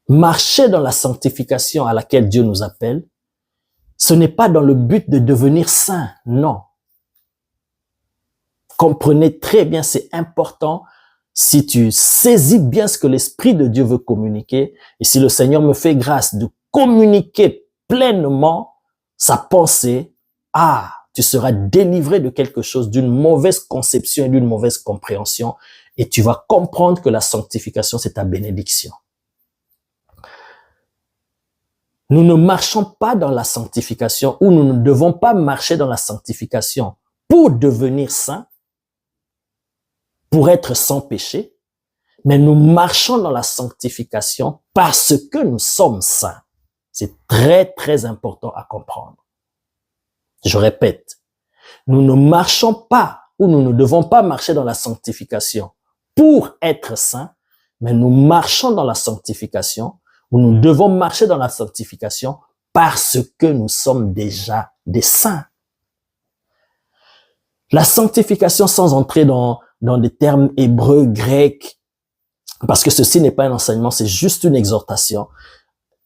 Marcher dans la sanctification à laquelle Dieu nous appelle, ce n'est pas dans le but de devenir saint, non. Comprenez très bien, c'est important. Si tu saisis bien ce que l'Esprit de Dieu veut communiquer, et si le Seigneur me fait grâce de communiquer pleinement sa pensée, tu seras délivré de quelque chose, d'une mauvaise conception et d'une mauvaise compréhension, et tu vas comprendre que la sanctification, c'est ta bénédiction. Nous ne marchons pas dans la sanctification, ou nous ne devons pas marcher dans la sanctification pour devenir saints, pour être sans péché, mais nous marchons dans la sanctification parce que nous sommes saints. C'est très, très important à comprendre. Je répète, nous ne marchons pas ou nous ne devons pas marcher dans la sanctification pour être saints, mais nous marchons dans la sanctification ou nous devons marcher dans la sanctification parce que nous sommes déjà des saints. La sanctification, sans entrer dans des termes hébreux, grecs, parce que ceci n'est pas un enseignement, c'est juste une exhortation.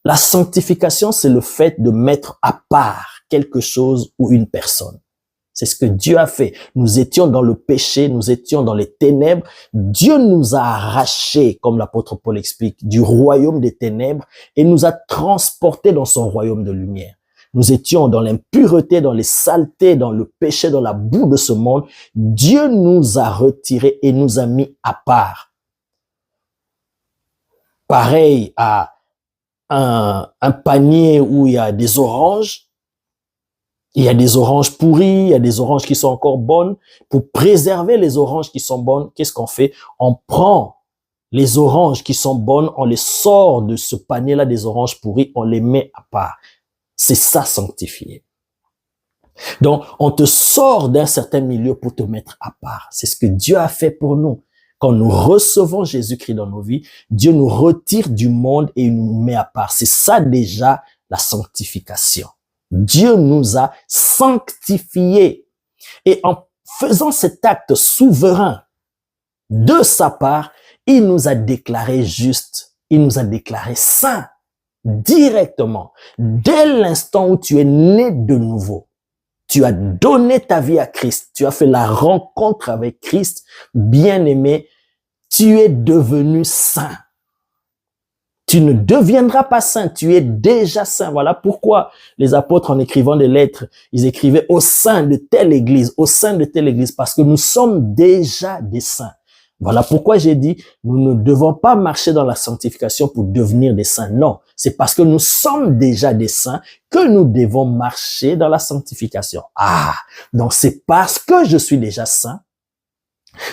La sanctification, c'est le fait de mettre à part quelque chose ou une personne. C'est ce que Dieu a fait. Nous étions dans le péché, nous étions dans les ténèbres. Dieu nous a arrachés, comme l'apôtre Paul explique, du royaume des ténèbres et nous a transportés dans son royaume de lumière. Nous étions dans l'impureté, dans les saletés, dans le péché, dans la boue de ce monde. Dieu nous a retirés et nous a mis à part. Pareil à un panier où il y a des oranges. Il y a des oranges pourries, il y a des oranges qui sont encore bonnes. Pour préserver les oranges qui sont bonnes, qu'est-ce qu'on fait? On prend les oranges qui sont bonnes, on les sort de ce panier-là des oranges pourries, on les met à part. C'est ça, sanctifier. Donc, on te sort d'un certain milieu pour te mettre à part. C'est ce que Dieu a fait pour nous. Quand nous recevons Jésus-Christ dans nos vies, Dieu nous retire du monde et il nous met à part. C'est ça déjà la sanctification. Dieu nous a sanctifiés. Et en faisant cet acte souverain de sa part, il nous a déclarés justes. Il nous a déclarés saints directement. Dès l'instant où tu es né de nouveau, tu as donné ta vie à Christ. Tu as fait la rencontre avec Christ. Bien-aimé, tu es devenu saint. Tu ne deviendras pas saint, tu es déjà saint. Voilà pourquoi les apôtres, en écrivant des lettres, ils écrivaient au sein de telle église, au sein de telle église, parce que nous sommes déjà des saints. Voilà pourquoi j'ai dit, nous ne devons pas marcher dans la sanctification pour devenir des saints. Non, c'est parce que nous sommes déjà des saints que nous devons marcher dans la sanctification. Donc c'est parce que je suis déjà saint.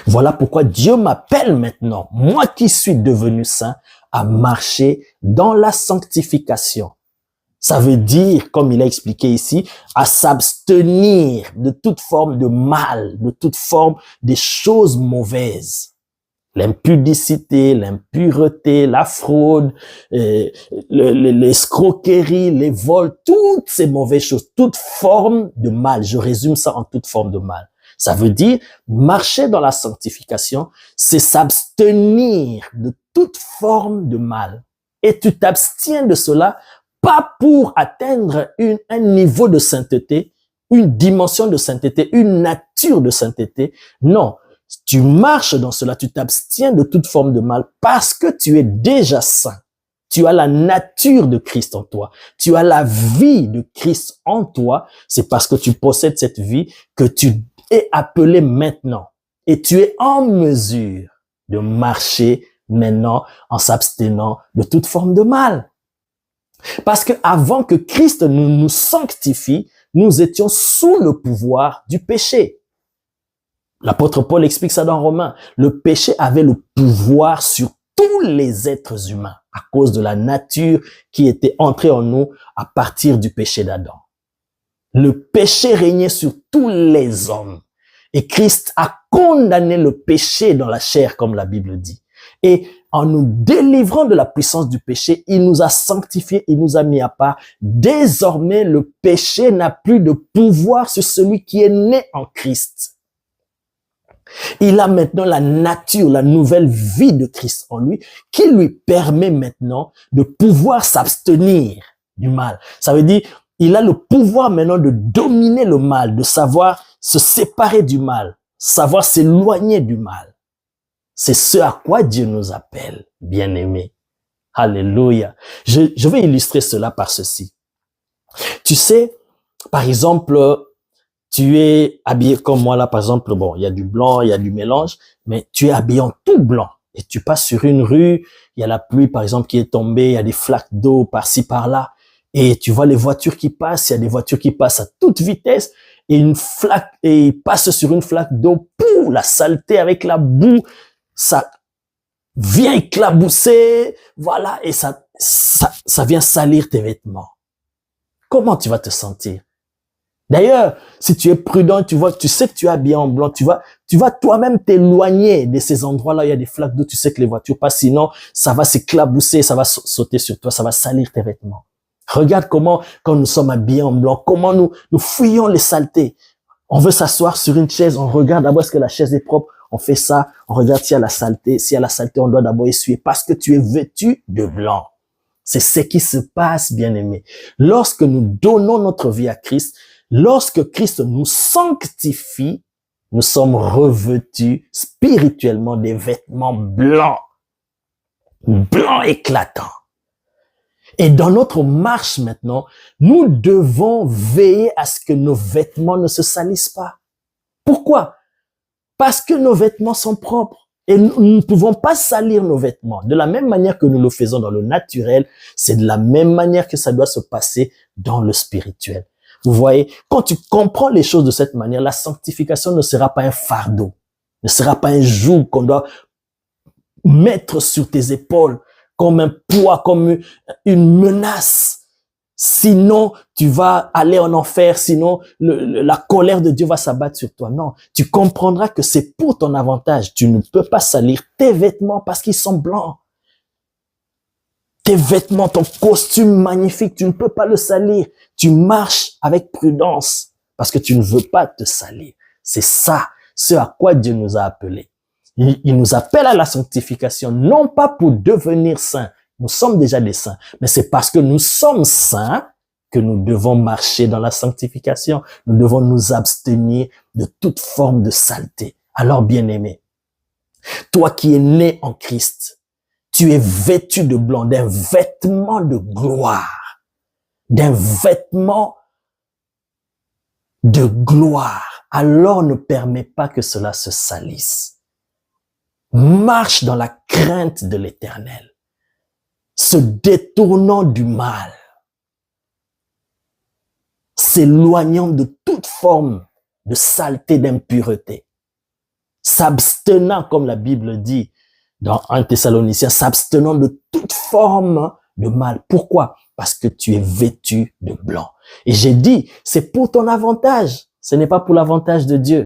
Voilà pourquoi Dieu m'appelle maintenant, moi qui suis devenu saint, à marcher dans la sanctification. Ça veut dire, comme il a expliqué ici, à s'abstenir de toute forme de mal, de toute forme des choses mauvaises. L'impudicité, l'impureté, la fraude, l'escroquerie, les vols, toutes ces mauvaises choses, toute forme de mal. Je résume ça en toute forme de mal. Ça veut dire, marcher dans la sanctification, c'est s'abstenir de toute forme de mal. Et tu t'abstiens de cela, pas pour atteindre un niveau de sainteté, une dimension de sainteté, une nature de sainteté. Non, tu marches dans cela, tu t'abstiens de toute forme de mal parce que tu es déjà saint. Tu as la nature de Christ en toi. Tu as la vie de Christ en toi. C'est parce que tu possèdes cette vie que tu es appelé maintenant. Et tu es en mesure de marcher maintenant en s'abstenant de toute forme de mal. Parce que avant que Christ nous sanctifie, nous étions sous le pouvoir du péché. L'apôtre Paul explique ça dans Romains. Le péché avait le pouvoir sur tous les êtres humains à cause de la nature qui était entrée en nous à partir du péché d'Adam. Le péché régnait sur tous les hommes. Et Christ a condamné le péché dans la chair, comme la Bible dit. Et en nous délivrant de la puissance du péché, il nous a sanctifiés, il nous a mis à part. Désormais, le péché n'a plus de pouvoir sur celui qui est né en Christ. Il a maintenant la nature, la nouvelle vie de Christ en lui, qui lui permet maintenant de pouvoir s'abstenir du mal. Ça veut dire, il a le pouvoir maintenant de dominer le mal, de savoir se séparer du mal, savoir s'éloigner du mal. C'est ce à quoi Dieu nous appelle, bien-aimés. Alléluia. Je vais illustrer cela par ceci. Tu sais, par exemple, tu es habillé comme moi là, par exemple, bon, il y a du blanc, il y a du mélange, mais tu es habillé en tout blanc et tu passes sur une rue, il y a la pluie, par exemple, qui est tombée, il y a des flaques d'eau par-ci, par-là, et tu vois les voitures qui passent, il y a des voitures qui passent à toute vitesse, et une flaque, et ils passent sur une flaque d'eau, pou, la saleté avec la boue, ça vient éclabousser, voilà, et ça vient salir tes vêtements. Comment tu vas te sentir? D'ailleurs, si tu es prudent, tu sais que tu es habillé en blanc, tu vas toi-même t'éloigner de ces endroits-là où il y a des flaques d'eau, tu sais que les voitures passent, sinon ça va s'éclabousser, ça va sauter sur toi, ça va salir tes vêtements. Regarde comment, quand nous sommes habillés en blanc, comment nous fuyons les saletés. On veut s'asseoir sur une chaise, on regarde d'abord est-ce que la chaise est propre, on fait ça, on regarde s'il y a la saleté, on doit d'abord essuyer parce que tu es vêtu de blanc. C'est ce qui se passe, bien-aimés. Lorsque nous donnons notre vie à Christ, lorsque Christ nous sanctifie, nous sommes revêtus spirituellement des vêtements blancs, blancs éclatants. Et dans notre marche maintenant, nous devons veiller à ce que nos vêtements ne se salissent pas. Pourquoi? Parce que nos vêtements sont propres. Et nous ne pouvons pas salir nos vêtements. De la même manière que nous le faisons dans le naturel, c'est de la même manière que ça doit se passer dans le spirituel. Vous voyez, quand tu comprends les choses de cette manière, la sanctification ne sera pas un fardeau, ne sera pas un joug qu'on doit mettre sur tes épaules comme un poids, comme une menace. Sinon, tu vas aller en enfer, sinon la colère de Dieu va s'abattre sur toi. Non, tu comprendras que c'est pour ton avantage. Tu ne peux pas salir tes vêtements parce qu'ils sont blancs. Tes vêtements, ton costume magnifique, tu ne peux pas le salir. Tu marches avec prudence parce que tu ne veux pas te salir. C'est ça, ce à quoi Dieu nous a appelés. Il nous appelle à la sanctification, non pas pour devenir saints. Nous sommes déjà des saints, mais c'est parce que nous sommes saints que nous devons marcher dans la sanctification. Nous devons nous abstenir de toute forme de saleté. Alors, bien-aimé, toi qui es né en Christ, tu es vêtu de blanc, d'un vêtement de gloire, d'un vêtement de gloire. Alors ne permets pas que cela se salisse. Marche dans la crainte de l'Éternel, se détournant du mal, s'éloignant de toute forme de saleté, d'impureté, s'abstenant, comme la Bible dit dans 1 Thessaloniciens, s'abstenant de toute forme de mal. Pourquoi? Parce que tu es vêtu de blanc. Et j'ai dit, c'est pour ton avantage, ce n'est pas pour l'avantage de Dieu.